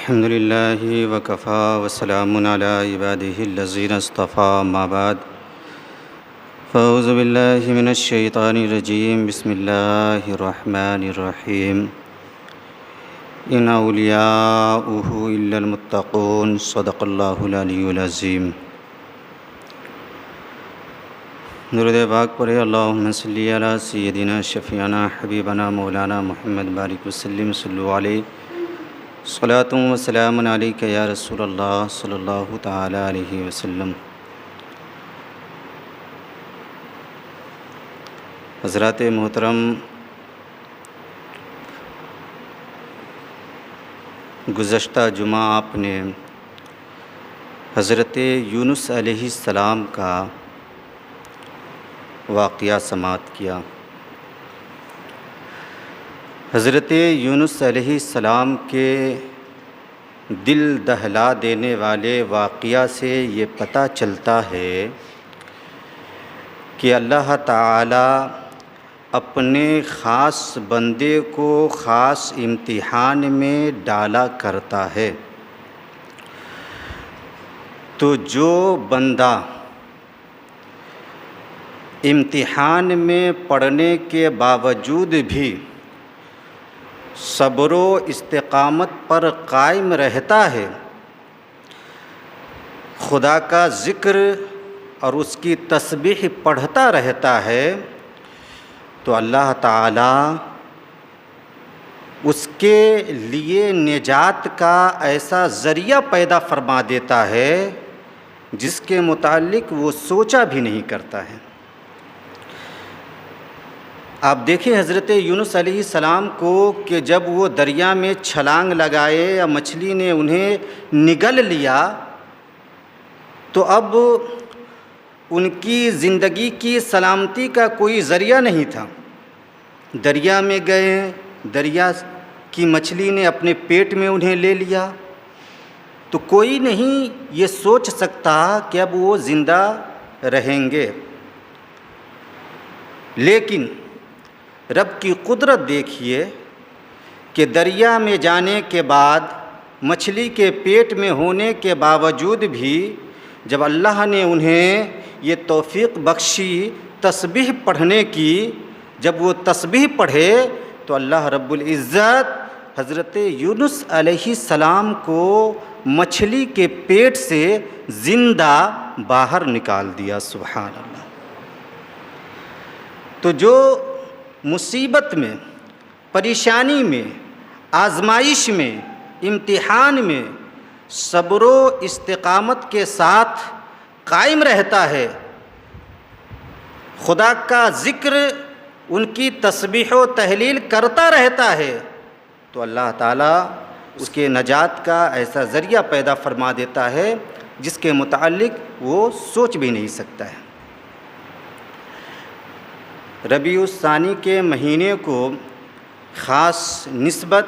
الحمد للہ وکفا وسلام علی عبادہ الذین اصطفیٰ اما بعد فاعوذ باللہ من الشیطان الرجیم بسم اللہ الرحمن الرحیم ان اولیاؤہ الا المتقون صدق اللہ العلی العظیم۔ درود پاک پڑھے اللہم صلی علی سیدنا شفیعنا حبیبنا مولانا محمد بارک وسلم صلو علیہ صلاۃ و سلام علیک یا رسول اللہ صلی اللہ تعالی علیہ وسلم۔ حضرات محترم، گزشتہ جمعہ آپ نے حضرت یونس علیہ السلام کا واقعہ سماعت کیا۔ حضرت یونس علیہ السلام کے دل دہلا دینے والے واقعہ سے یہ پتہ چلتا ہے کہ اللہ تعالیٰ اپنے خاص بندے کو خاص امتحان میں ڈالا کرتا ہے۔ تو جو بندہ امتحان میں پڑھنے کے باوجود بھی صبر و استقامت پر قائم رہتا ہے، خدا کا ذکر اور اس کی تسبیح پڑھتا رہتا ہے، تو اللہ تعالیٰ اس کے لیے نجات کا ایسا ذریعہ پیدا فرما دیتا ہے جس کے متعلق وہ سوچا بھی نہیں کرتا ہے۔ آپ دیکھیں حضرت یونس علیہ السلام کو کہ جب وہ دریا میں چھلانگ لگائے یا مچھلی نے انہیں نگل لیا تو اب ان کی زندگی کی سلامتی کا کوئی ذریعہ نہیں تھا۔ دریا میں گئے، دریا کی مچھلی نے اپنے پیٹ میں انہیں لے لیا، تو کوئی نہیں یہ سوچ سکتا کہ اب وہ زندہ رہیں گے۔ لیکن رب کی قدرت دیکھیے کہ دریا میں جانے کے بعد، مچھلی کے پیٹ میں ہونے کے باوجود بھی جب اللہ نے انہیں یہ توفیق بخشی تسبیح پڑھنے کی، جب وہ تسبیح پڑھے تو اللہ رب العزت حضرت یونس علیہ السلام کو مچھلی کے پیٹ سے زندہ باہر نکال دیا۔ سبحان اللہ۔ تو جو مصیبت میں، پریشانی میں، آزمائش میں، امتحان میں صبر و استقامت کے ساتھ قائم رہتا ہے، خدا کا ذکر، ان کی تسبیح و تحلیل کرتا رہتا ہے، تو اللہ تعالیٰ اس کے نجات کا ایسا ذریعہ پیدا فرما دیتا ہے جس کے متعلق وہ سوچ بھی نہیں سکتا ہے۔ ربیع الثانی کے مہینے کو خاص نسبت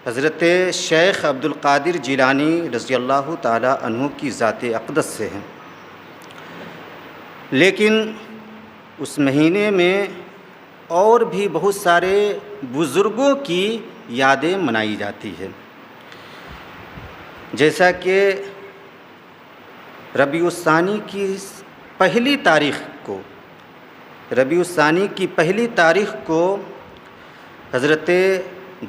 حضرت شیخ عبد القادر جیلانی رضی اللہ تعالی عنہ کی ذات اقدس سے ہے، لیکن اس مہینے میں اور بھی بہت سارے بزرگوں کی یادیں منائی جاتی ہے، جیسا کہ ربیع الثانی کی پہلی تاریخ کو حضرت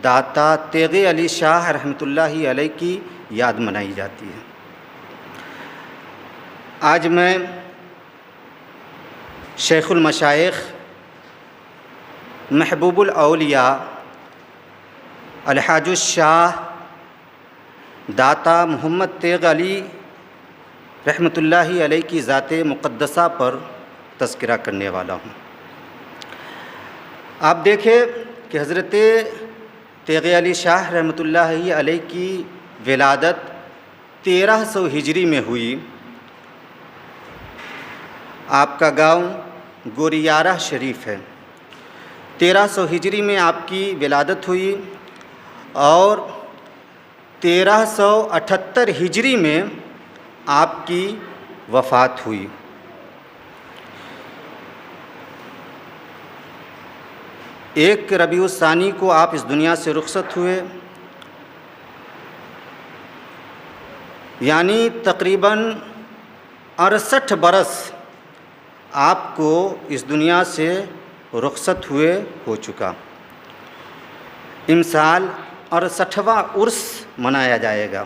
داتا تیغ علی شاہ رحمۃ اللہ علیہ کی یاد منائی جاتی ہے۔ آج میں شیخ المشائخ، محبوب الاولیاء، الحاج الشاہ داتا محمد تیغ علی رحمۃ اللہ علیہ کی ذات مقدسہ پر تذکرہ کرنے والا ہوں۔ آپ دیکھیں کہ حضرت تیغ علی شاہ رحمۃ اللہ علیہ کی ولادت 1300 ہجری میں ہوئی۔ آپ کا گاؤں گوریارہ شریف ہے۔ 1300 ہجری میں آپ کی ولادت ہوئی اور 1378 ہجری میں آپ کی وفات ہوئی۔ ایک ربیع الثانی کو آپ اس دنیا سے رخصت ہوئے یعنی تقریباً 68 برس آپ کو اس دنیا سے رخصت ہوئے ہو چکا۔ امسال 68واں عرس منایا جائے گا۔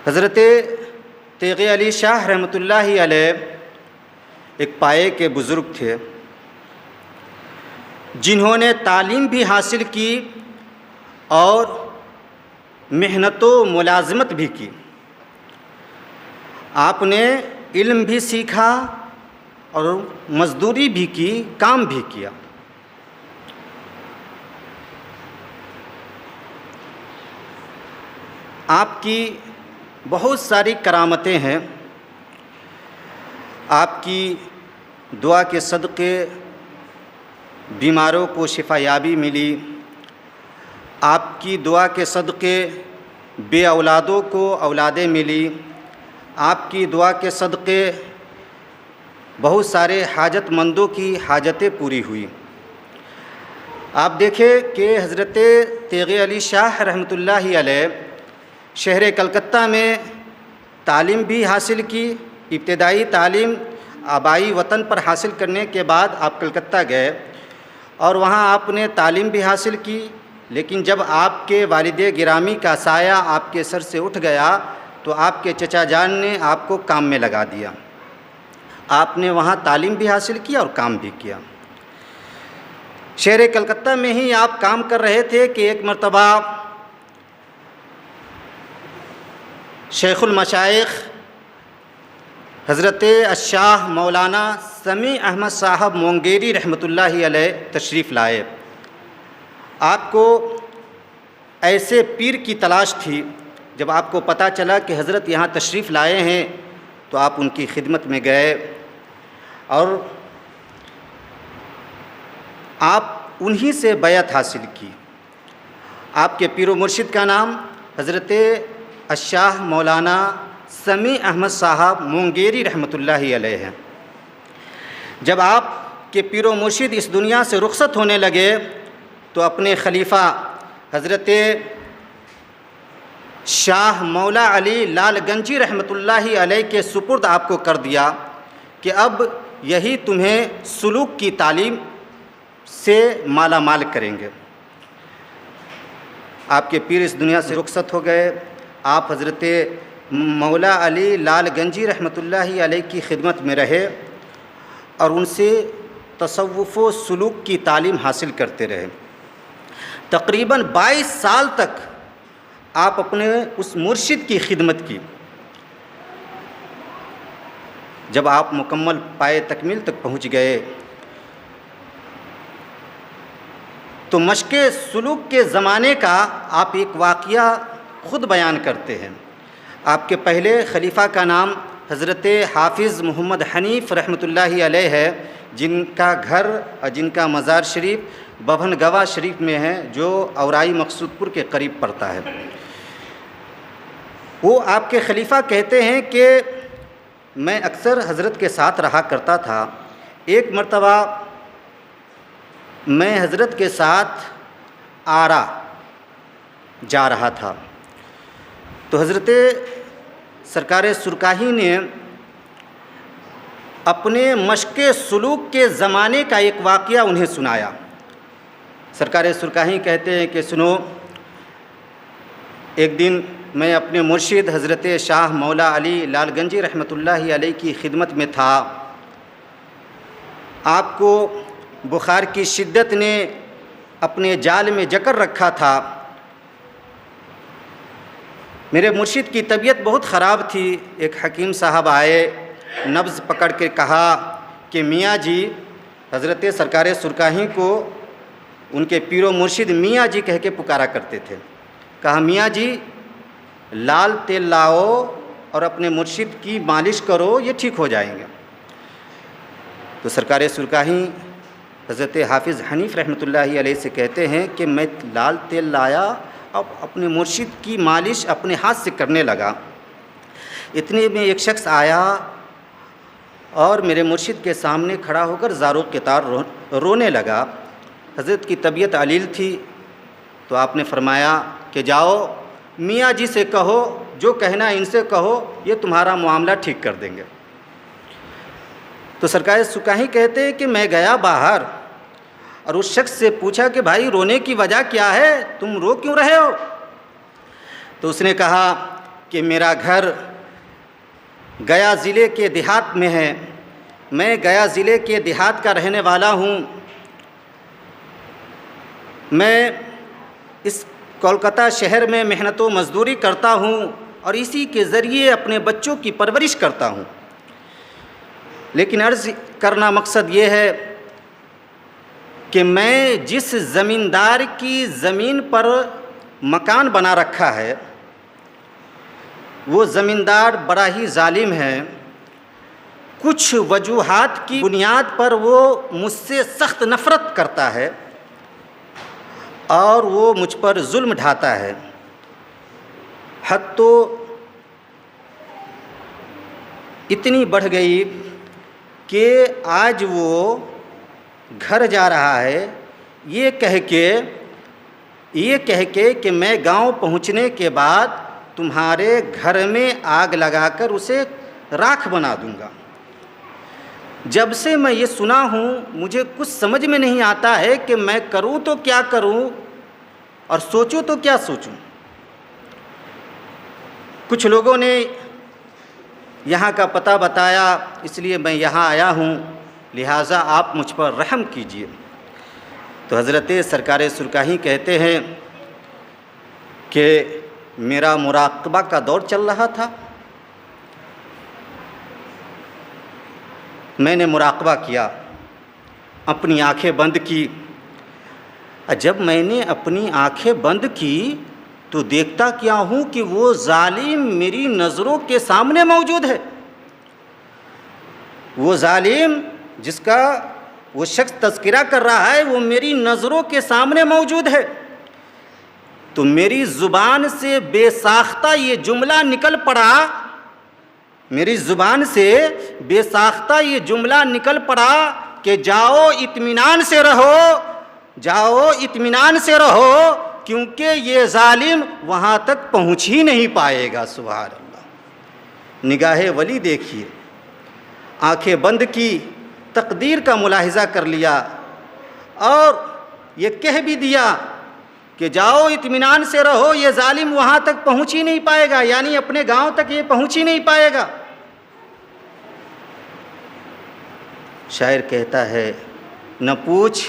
حضرت تیغ علی شاہ رحمۃ اللہ علیہ ایک پائے کے بزرگ تھے جنہوں نے تعلیم بھی حاصل کی اور محنت و ملازمت بھی کی۔ آپ نے علم بھی سیکھا اور مزدوری بھی کی، کام بھی کیا۔ آپ کی بہت ساری کرامتیں ہیں۔ آپ کی دعا کے صدقے بیماروں کو شفا یابی ملی، آپ کی دعا کے صدقے بے اولادوں کو اولادیں ملی، آپ کی دعا کے صدقے بہت سارے حاجت مندوں کی حاجتیں پوری ہوئی۔ آپ دیکھیں کہ حضرت تیغ علی شاہ رحمۃ اللہ علیہ شہر کلکتہ میں تعلیم بھی حاصل کی۔ ابتدائی تعلیم آبائی وطن پر حاصل کرنے کے بعد آپ کلکتہ گئے اور وہاں آپ نے تعلیم بھی حاصل کی، لیکن جب آپ کے والد گرامی کا سایہ آپ کے سر سے اٹھ گیا تو آپ کے چچا جان نے آپ کو کام میں لگا دیا۔ آپ نے وہاں تعلیم بھی حاصل کی اور کام بھی کیا۔ شہر کلکتہ میں ہی آپ کام کر رہے تھے کہ ایک مرتبہ شیخ المشائخ حضرت الشاہ مولانا سمیع احمد صاحب مونگیری رحمۃ اللہ علیہ تشریف لائے۔ آپ کو ایسے پیر کی تلاش تھی۔ جب آپ کو پتہ چلا کہ حضرت یہاں تشریف لائے ہیں تو آپ ان کی خدمت میں گئے اور آپ انہی سے بیعت حاصل کی۔ آپ کے پیر و مرشد کا نام حضرت الشاہ مولانا سمیع احمد صاحب مونگیری رحمۃ اللہ علیہ ہے۔ جب آپ کے پیر و مرشد اس دنیا سے رخصت ہونے لگے تو اپنے خلیفہ حضرت شاہ مولا علی لال گنجی رحمۃ اللہ علیہ کے سپرد آپ کو کر دیا کہ اب یہی تمہیں سلوک کی تعلیم سے مالا مال کریں گے۔ آپ کے پیر اس دنیا سے رخصت ہو گئے۔ آپ حضرت مولا علی لال گنجی رحمۃ اللہ علیہ کی خدمت میں رہے اور ان سے تصوف و سلوک کی تعلیم حاصل کرتے رہے۔ تقریباً 22 سال تک آپ اپنے اس مرشد کی خدمت کی۔ جب آپ مکمل پائے تکمیل تک پہنچ گئے تو مشق سلوک کے زمانے کا آپ ایک واقعہ خود بیان کرتے ہیں۔ آپ کے پہلے خلیفہ کا نام حضرت حافظ محمد حنیف رحمۃ اللہ علیہ ہے، جن کا گھر اور جن کا مزار شریف ببھن گوا شریف میں ہے، جو اورائی مقصود پور کے قریب پڑتا ہے۔ وہ آپ کے خلیفہ کہتے ہیں کہ میں اکثر حضرت کے ساتھ رہا کرتا تھا۔ ایک مرتبہ میں حضرت کے ساتھ آرا جا رہا تھا تو حضرت سرکار سرکاہی نے اپنے مشق سلوک کے زمانے کا ایک واقعہ انہیں سنایا۔ سرکار سرکاہی کہتے ہیں کہ سنو، ایک دن میں اپنے مرشد حضرت شاہ مولا علی لال گنجی رحمۃ اللہ علیہ کی خدمت میں تھا۔ آپ کو بخار کی شدت نے اپنے جال میں جکڑ رکھا تھا۔ میرے مرشد کی طبیعت بہت خراب تھی۔ ایک حکیم صاحب آئے، نبض پکڑ کے کہا کہ میاں جی، حضرت سرکار سرکاہی کو ان کے پیر و مرشد میاں جی کہہ کے پکارا کرتے تھے۔ کہا میاں جی لال تیل لاؤ اور اپنے مرشد کی مالش کرو، یہ ٹھیک ہو جائیں گے۔ تو سرکار سرکاہی حضرت حافظ حنیف رحمۃ اللہ علیہ سے کہتے ہیں کہ میں لال تیل لایا، اب اپنے مرشد کی مالش اپنے ہاتھ سے کرنے لگا۔ اتنے میں ایک شخص آیا اور میرے مرشد کے سامنے کھڑا ہو کر زاروں کے طار رونے لگا۔ حضرت کی طبیعت علیل تھی تو آپ نے فرمایا کہ جاؤ میاں جی سے کہو، جو کہنا ہے ان سے کہو، یہ تمہارا معاملہ ٹھیک کر دیں گے۔ تو سرکار سکاہی کہتے ہیں کہ میں گیا باہر اور اس شخص سے پوچھا کہ بھائی رونے کی وجہ کیا ہے، تم رو کیوں رہے ہو؟ تو اس نے کہا کہ میرا گھر گیا ضلع کے دیہات میں ہے، میں گیا ضلع کے دیہات کا رہنے والا ہوں، میں اس کولکتہ شہر میں محنت و مزدوری کرتا ہوں اور اسی کے ذریعے اپنے بچوں کی پرورش کرتا ہوں، لیکن عرض کرنا مقصد یہ ہے کہ میں جس زمیندار کی زمین پر مکان بنا رکھا ہے وہ زمیندار بڑا ہی ظالم ہے، کچھ وجوہات کی بنیاد پر وہ مجھ سے سخت نفرت کرتا ہے اور وہ مجھ پر ظلم ڈھاتا ہے، حد تو اتنی بڑھ گئی کہ آج وہ گھر جا رہا ہے یہ کہہ کے کہ میں گاؤں پہنچنے کے بعد تمہارے گھر میں آگ لگا کر اسے راکھ بنا دوں گا۔ جب سے میں یہ سنا ہوں مجھے کچھ سمجھ میں نہیں آتا ہے کہ میں کروں تو کیا کروں اور سوچوں تو کیا سوچوں۔ کچھ لوگوں نے یہاں کا پتہ بتایا، اس لیے میں یہاں آیا ہوں، لہٰذا آپ مجھ پر رحم کیجیے۔ تو حضرت سرکار سرکاہی کہتے ہیں کہ میرا مراقبہ کا دور چل رہا تھا، میں نے مراقبہ کیا، اپنی آنکھیں بند کی۔ جب میں نے اپنی آنکھیں بند کی تو دیکھتا کیا ہوں کہ وہ ظالم میری نظروں کے سامنے موجود ہے، وہ ظالم جس کا وہ شخص تذکرہ کر رہا ہے وہ میری نظروں کے سامنے موجود ہے۔ تو میری زبان سے بے ساختہ یہ جملہ نکل پڑا، میری زبان سے بے ساختہ یہ جملہ نکل پڑا کہ جاؤ اطمینان سے رہو، جاؤ اطمینان سے رہو، کیونکہ یہ ظالم وہاں تک پہنچ ہی نہیں پائے گا۔ سبحان اللہ، نگاہ ولی دیکھیے، آنکھیں بند کی، تقدیر کا ملاحظہ کر لیا اور یہ کہہ بھی دیا کہ جاؤ اطمینان سے رہو، یہ ظالم وہاں تک پہنچ ہی نہیں پائے گا، یعنی اپنے گاؤں تک یہ پہنچ ہی نہیں پائے گا۔ شاعر کہتا ہے نہ پوچھ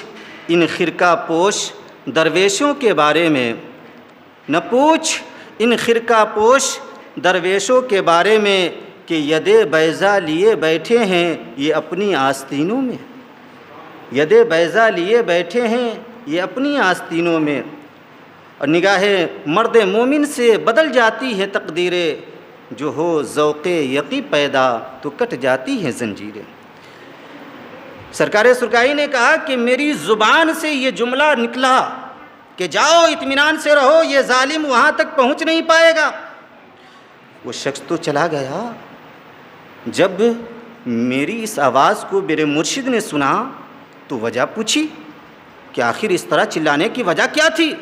ان خرقہ پوش درویشوں کے بارے میں، نہ پوچھ ان خرقہ پوش درویشوں کے بارے میں کہ ید بیضا لیے بیٹھے ہیں یہ اپنی آستینوں میں، ید بیضا لیے بیٹھے ہیں یہ اپنی آستینوں میں۔ اور نگاہ مرد مومن سے بدل جاتی ہے تقدیریں، جو ہو ذوق یقی پیدا تو کٹ جاتی ہیں زنجیریں۔ سرکار سرکاہی نے کہا کہ میری زبان سے یہ جملہ نکلا کہ جاؤ اطمینان سے رہو، یہ ظالم وہاں تک پہنچ نہیں پائے گا۔ وہ شخص تو چلا گیا، جب میری اس آواز کو میرے مرشد نے سنا تو وجہ پوچھی کہ آخر اس طرح چلانے کی وجہ کیا تھی؟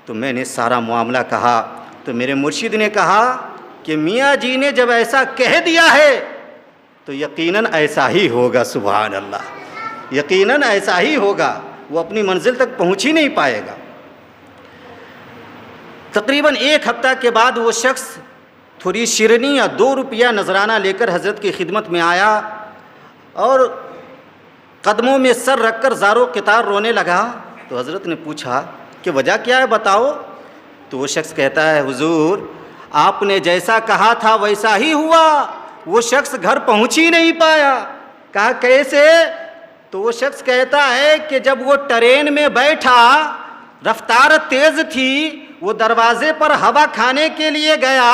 تو میں نے سارا معاملہ کہا تو میرے مرشد نے کہا کہ میاں جی نے جب ایسا کہہ دیا ہے تو یقیناً ایسا ہی ہوگا۔ سبحان اللہ، یقیناً ایسا ہی ہوگا، وہ اپنی منزل تک پہنچ ہی نہیں پائے گا۔ تقریباً 1 ہفتہ کے بعد وہ شخص تھوڑی شیرنی یا 2 روپیہ نذرانہ لے کر حضرت کی خدمت میں آیا اور قدموں میں سر رکھ کر زار و قطار رونے لگا۔ تو حضرت نے پوچھا کہ وجہ کیا ہے بتاؤ؟ تو وہ شخص کہتا ہے حضور آپ نے جیسا کہا تھا ویسا ہی ہوا، وہ شخص گھر پہنچ ہی نہیں پایا۔ کہا کیسے؟ تو وہ شخص کہتا ہے کہ جب وہ ٹرین میں بیٹھا، رفتار تیز تھی، وہ دروازے پر ہوا کھانے کے لیے گیا،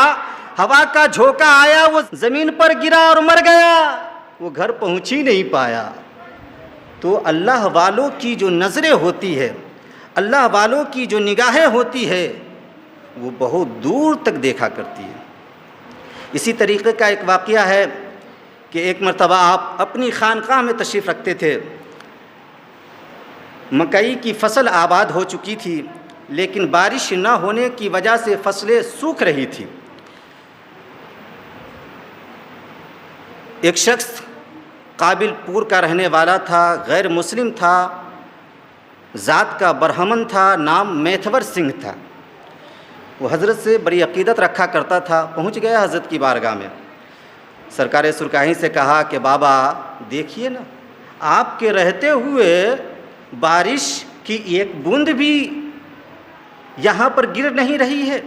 ہوا کا جھونکا آیا، وہ زمین پر گرا اور مر گیا، وہ گھر پہنچ ہی نہیں پایا۔ تو اللہ والوں کی جو نظریں ہوتی ہے، اللہ والوں کی جو نگاہیں ہوتی ہے، وہ بہت دور تک دیکھا کرتی ہے۔ اسی طریقے کا ایک واقعہ ہے کہ ایک مرتبہ آپ اپنی خانقاہ میں تشریف رکھتے تھے، مکئی کی فصل آباد ہو چکی تھی، لیکن بارش نہ ہونے کی وجہ سے فصلیں سوکھ رہی تھیں۔ ایک شخص قابل پور کا رہنے والا تھا، غیر مسلم تھا، ذات کا برہمن تھا، نام میتھور سنگھ تھا۔ وہ حضرت سے بڑی عقیدت رکھا کرتا تھا۔ پہنچ گیا حضرت کی بارگاہ میں، سرکار سرکاہی سے کہا کہ بابا دیکھیے نا، آپ کے رہتے ہوئے بارش کی ایک بوند بھی یہاں پر گر نہیں رہی ہے۔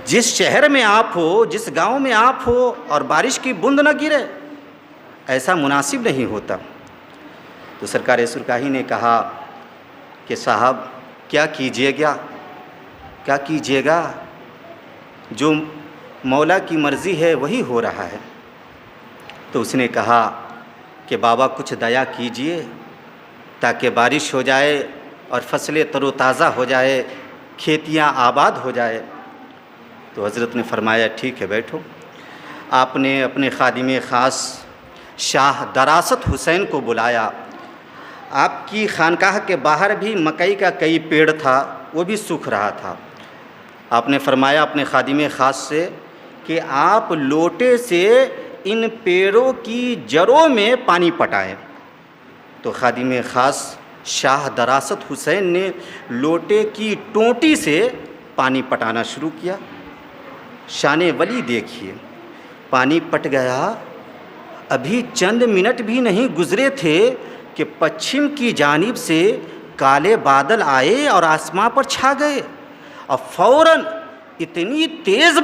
جس شہر میں آپ ہو، جس گاؤں میں آپ ہو اور بارش کی بوند نہ گرے، ایسا مناسب نہیں ہوتا۔ تو سرکار سرکاہی نے کہا کہ صاحب کیا کیجیے گا، جو مولا کی مرضی ہے وہی ہو رہا ہے۔ تو اس نے کہا کہ بابا کچھ دیا کیجئے تاکہ بارش ہو جائے اور فصلیں تر و تازہ ہو جائے، کھیتیاں آباد ہو جائے۔ تو حضرت نے فرمایا ٹھیک ہے بیٹھو۔ آپ نے اپنے خادم خاص شاہ دراست حسین کو بلایا۔ آپ کی خانقاہ کے باہر بھی مکئی کا کئی پیڑ تھا، وہ بھی سوکھ رہا تھا۔ آپ نے فرمایا اپنے خادم خاص سے کہ آپ لوٹے سے ان پیڑوں کی جڑوں میں پانی پٹائیں۔ تو خادم خاص شاہ دراست حسین نے لوٹے کی ٹوٹی سے پانی پٹانا شروع کیا۔ شان ولی دیکھیے، پانی پٹ گیا۔ ابھی چند منٹ بھی نہیں گزرے تھے کہ پچھم کی جانب سے کالے بادل آئے اور آسمان پر چھا گئے، اور فوراً اتنی تیز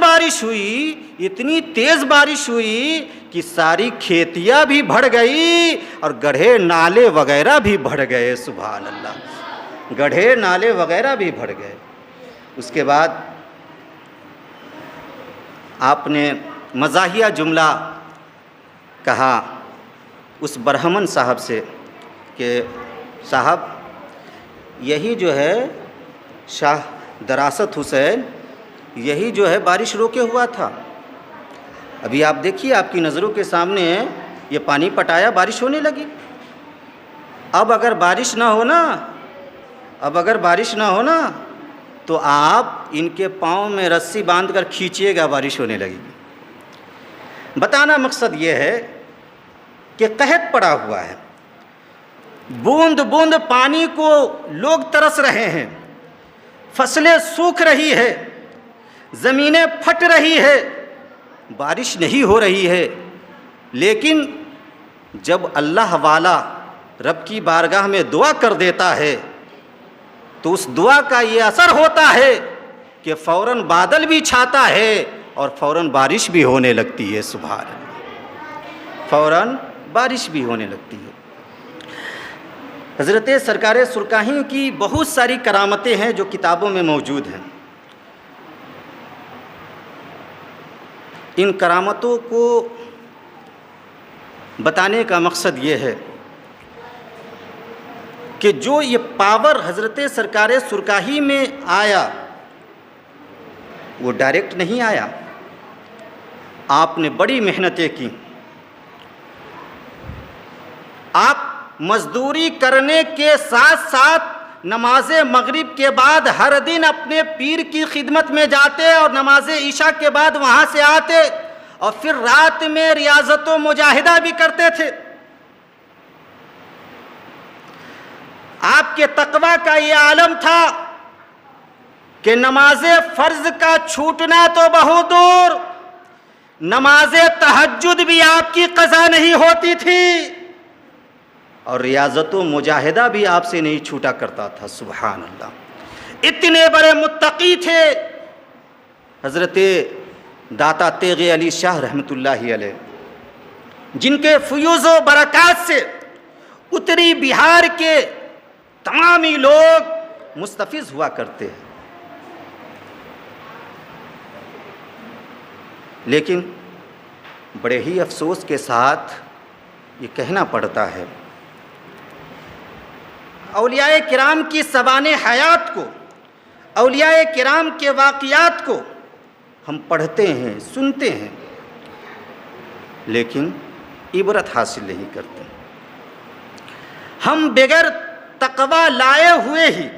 بارش ہوئی کہ ساری کھیتیاں بھی بڑھ گئی اور گڑھے نالے وغیرہ بھی بڑھ گئے۔ سبحان اللہ، گڑھے نالے وغیرہ بھی بڑھ گئے۔ اس کے بعد آپ نے مزاحیہ جملہ کہا اس برہمن صاحب سے کہ صاحب یہی جو ہے شاہ دراست حسین، یہی جو ہے بارش روکے ہوا تھا۔ ابھی آپ دیکھیے آپ کی نظروں کے سامنے یہ پانی پٹایا، بارش ہونے لگی۔ اب اگر بارش نہ ہونا تو آپ ان کے پاؤں میں رسی باندھ کر کھینچیے گا، بارش ہونے لگے گی۔ بتانا مقصد یہ ہے کہ قحط پڑا ہوا ہے، بوند بوند پانی کو لوگ ترس رہے ہیں، فصلیں سوکھ رہی ہے، زمینیں پھٹ رہی ہے، بارش نہیں ہو رہی ہے۔ لیکن جب اللہ والا رب کی بارگاہ میں دعا کر دیتا ہے تو اس دعا کا یہ اثر ہوتا ہے کہ فوراً بادل بھی چھاتا ہے اور فوراً بارش بھی ہونے لگتی ہے۔ سبحان اللہ، فوراً بارش بھی ہونے لگتی ہے۔ حضرت سرکار سرکاہی کی بہت ساری کرامتیں ہیں جو کتابوں میں موجود ہیں۔ ان کرامتوں کو بتانے کا مقصد یہ ہے کہ جو یہ پاور حضرت سرکار سرکاہی میں آیا وہ ڈائریکٹ نہیں آیا، آپ نے بڑی محنتیں کی۔ آپ مزدوری کرنے کے ساتھ ساتھ نماز مغرب کے بعد ہر دن اپنے پیر کی خدمت میں جاتے اور نماز عشاء کے بعد وہاں سے آتے اور پھر رات میں ریاضت و مجاہدہ بھی کرتے تھے۔ آپ کے تقویٰ کا یہ عالم تھا کہ نماز فرض کا چھوٹنا تو بہت دور، نماز تہجد بھی آپ کی قضا نہیں ہوتی تھی اور ریاضت و مجاہدہ بھی آپ سے نہیں چھوٹا کرتا تھا۔ سبحان اللہ، اتنے بڑے متقی تھے حضرت داتا تیغ علی شاہ رحمۃ اللہ علیہ، جن کے فیوز و برکات سے اتری بہار کے تمام ہی لوگ مستفیض ہوا کرتے ہیں۔ لیکن بڑے ہی افسوس کے ساتھ یہ کہنا پڑتا ہے، اولیاء کرام کی سوانح حیات کو، اولیاء کرام کے واقعات کو ہم پڑھتے ہیں، سنتے ہیں، لیکن عبرت حاصل نہیں کرتے۔ ہم بغیر تقویٰ لائے ہوئے ہی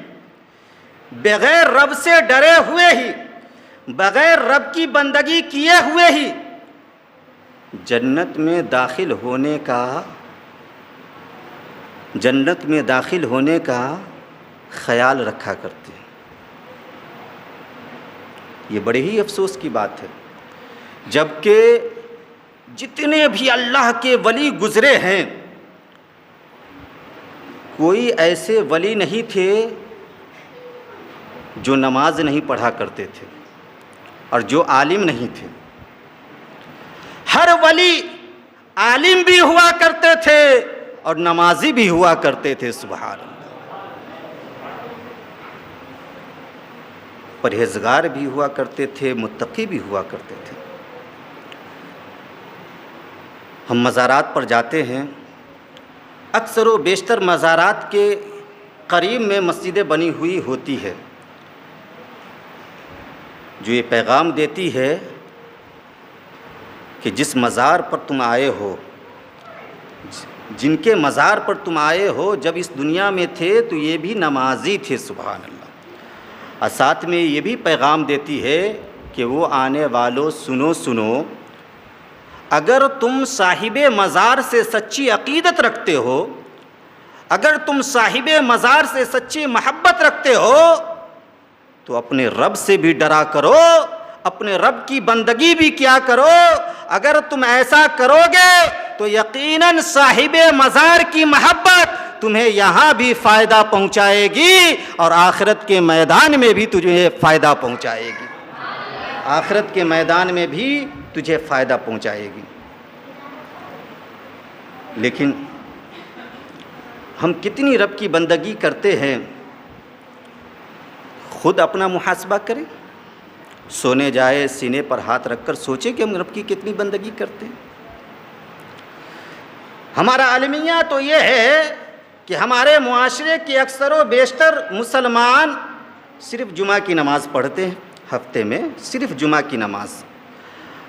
بغیر رب سے ڈرے ہوئے ہی، بغیر رب کی بندگی کیے ہوئے ہی جنت میں داخل ہونے کا خیال رکھا کرتے ہیں۔ یہ بڑے ہی افسوس کی بات ہے، جبکہ جتنے بھی اللہ کے ولی گزرے ہیں، کوئی ایسے ولی نہیں تھے جو نماز نہیں پڑھا کرتے تھے اور جو عالم نہیں تھے۔ ہر ولی عالم بھی ہوا کرتے تھے اور نمازی بھی ہوا کرتے تھے، سبحان اللہ۔ پرہیزگار بھی ہوا کرتے تھے، متقی بھی ہوا کرتے تھے۔ ہم مزارات پر جاتے ہیں، اکثر و بیشتر مزارات کے قریب میں مسجدیں بنی ہوئی ہوتی ہے، جو یہ پیغام دیتی ہے کہ جس مزار پر تم آئے ہو، جن کے مزار پر تم آئے ہو، جب اس دنیا میں تھے تو یہ بھی نمازی تھے، سبحان اللہ۔ اور ساتھ میں یہ بھی پیغام دیتی ہے کہ وہ آنے والوں سنو، اگر تم صاحب مزار سے سچی عقیدت رکھتے ہو، اگر تم صاحب مزار سے سچی محبت رکھتے ہو تو اپنے رب سے بھی ڈرا کرو، اپنے رب کی بندگی بھی کیا کرو۔ اگر تم ایسا کرو گے تو یقیناً صاحب مزار کی محبت تمہیں یہاں بھی فائدہ پہنچائے گی اور آخرت کے میدان میں بھی تجھے فائدہ پہنچائے گی، آخرت کے میدان میں بھی تجھے فائدہ پہنچائے گی۔ لیکن ہم کتنی رب کی بندگی کرتے ہیں، خود اپنا محاسبہ کریں، سونے جائے سینے پر ہاتھ رکھ کر سوچیں کہ ہم رب کی کتنی بندگی کرتے ہیں۔ ہمارا المیہ تو یہ ہے کہ ہمارے معاشرے کے اکثر و بیشتر مسلمان صرف جمعہ کی نماز پڑھتے ہیں، ہفتے میں صرف جمعہ کی نماز،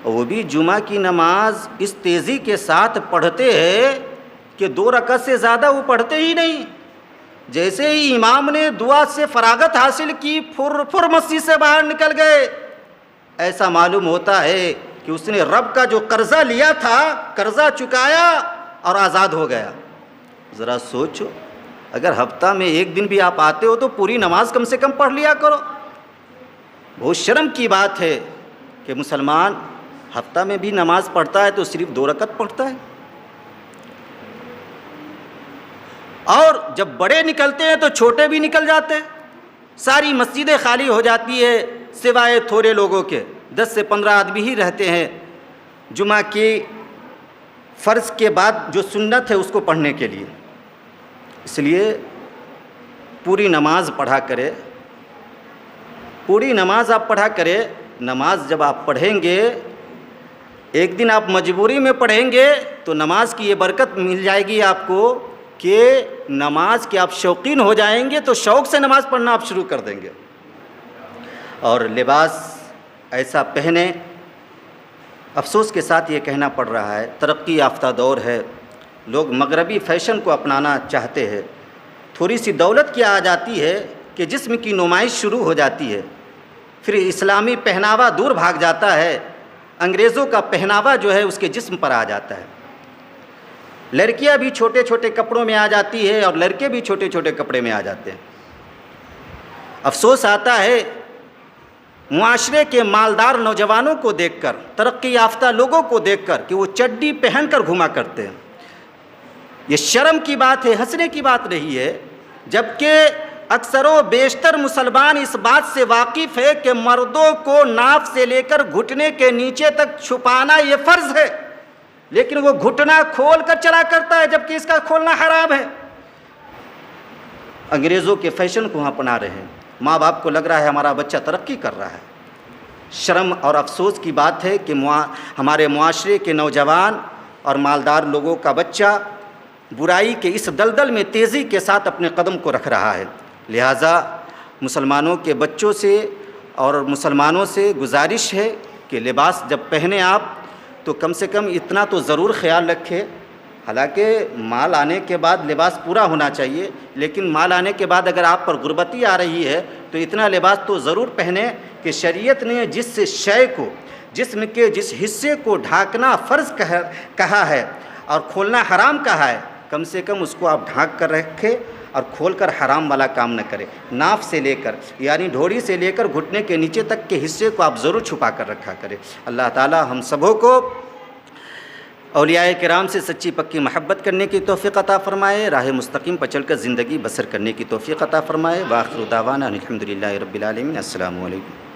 وہ بھی جمعہ کی نماز اس تیزی کے ساتھ پڑھتے ہیں کہ 2 رکعت سے زیادہ وہ پڑھتے ہی نہیں۔ جیسے ہی امام نے دعا سے فراغت حاصل کی، پھر مسجد سے باہر نکل گئے۔ ایسا معلوم ہوتا ہے کہ اس نے رب کا جو قرضہ لیا تھا، قرضہ چکایا اور آزاد ہو گیا۔ ذرا سوچو، اگر ہفتہ میں 1 دن بھی آپ آتے ہو تو پوری نماز کم سے کم پڑھ لیا کرو۔ بہت شرم کی بات ہے کہ مسلمان ہفتہ میں بھی نماز پڑھتا ہے تو صرف 2 رکعت پڑھتا ہے، اور جب بڑے نکلتے ہیں تو چھوٹے بھی نکل جاتے ہیں۔ ساری مسجدیں خالی ہو جاتی ہے سوائے تھوڑے لوگوں کے، 10 سے 15 آدمی ہی رہتے ہیں جمعہ کی فرض کے بعد جو سنت ہے اس کو پڑھنے کے لیے۔ اس لیے پوری نماز پڑھا کرے، پوری نماز آپ پڑھا کرے۔ نماز جب آپ پڑھیں گے، ایک دن آپ مجبوری میں پڑھیں گے تو نماز کی یہ برکت مل جائے گی آپ کو کہ نماز کے آپ شوقین ہو جائیں گے تو شوق سے نماز پڑھنا آپ شروع کر دیں گے۔ اور لباس ایسا پہنے، افسوس کے ساتھ یہ کہنا پڑ رہا ہے، ترقی یافتہ دور ہے، لوگ مغربی فیشن کو اپنانا چاہتے ہیں۔ تھوڑی سی دولت کیا آ جاتی ہے کہ جسم کی نمائش شروع ہو جاتی ہے، پھر اسلامی پہناوا دور بھاگ جاتا ہے، انگریزوں کا پہناوا جو ہے اس کے جسم پر آ جاتا ہے۔ لڑکیاں بھی چھوٹے چھوٹے کپڑوں میں آ جاتی ہے اور لڑکے بھی چھوٹے چھوٹے کپڑے میں آ جاتے ہیں۔ افسوس آتا ہے معاشرے کے مالدار نوجوانوں کو دیکھ کر، ترقی یافتہ لوگوں کو دیکھ کر کہ وہ چڈی پہن کر گھوما کرتے ہیں۔ یہ شرم کی بات ہے، ہنسنے کی بات نہیں ہے، جبکہ اکثر و بیشتر مسلمان اس بات سے واقف ہے کہ مردوں کو ناف سے لے کر گھٹنے کے نیچے تک چھپانا یہ فرض ہے، لیکن وہ گھٹنا کھول کر چلا کرتا ہے جبکہ اس کا کھولنا حرام ہے۔ انگریزوں کے فیشن کو ہم اپنا رہے ہیں، ماں باپ کو لگ رہا ہے ہمارا بچہ ترقی کر رہا ہے۔ شرم اور افسوس کی بات ہے کہ ہمارے معاشرے کے نوجوان اور مالدار لوگوں کا بچہ برائی کے اس دلدل میں تیزی کے ساتھ اپنے قدم کو رکھ رہا ہے۔ لہٰذا مسلمانوں کے بچوں سے اور مسلمانوں سے گزارش ہے کہ لباس جب پہنے آپ تو کم سے کم اتنا تو ضرور خیال رکھے، حالانکہ مال آنے کے بعد لباس پورا ہونا چاہیے، لیکن مال آنے کے بعد اگر آپ پر غربتی آ رہی ہے تو اتنا لباس تو ضرور پہنیں کہ شریعت نے جس شے کو، جسم کے جس حصے کو ڈھانکنا فرض کہا ہے اور کھولنا حرام کہا ہے، کم سے کم اس کو آپ ڈھانک کر رکھیں اور کھول کر حرام والا کام نہ کریں۔ ناف سے لے کر یعنی ڈھوڑی سے لے کر گھٹنے کے نیچے تک کے حصے کو آپ ضرور چھپا کر رکھا کریں۔ اللہ تعالی ہم سبوں کو اولیاء کرام سے سچی پکی محبت کرنے کی توفیق عطا فرمائے، راہ مستقیم پر چل کر زندگی بسر کرنے کی توفیق عطا فرمائے۔ وآخر دعوانا الحمدللہ رب العالمین۔ السلام علیکم۔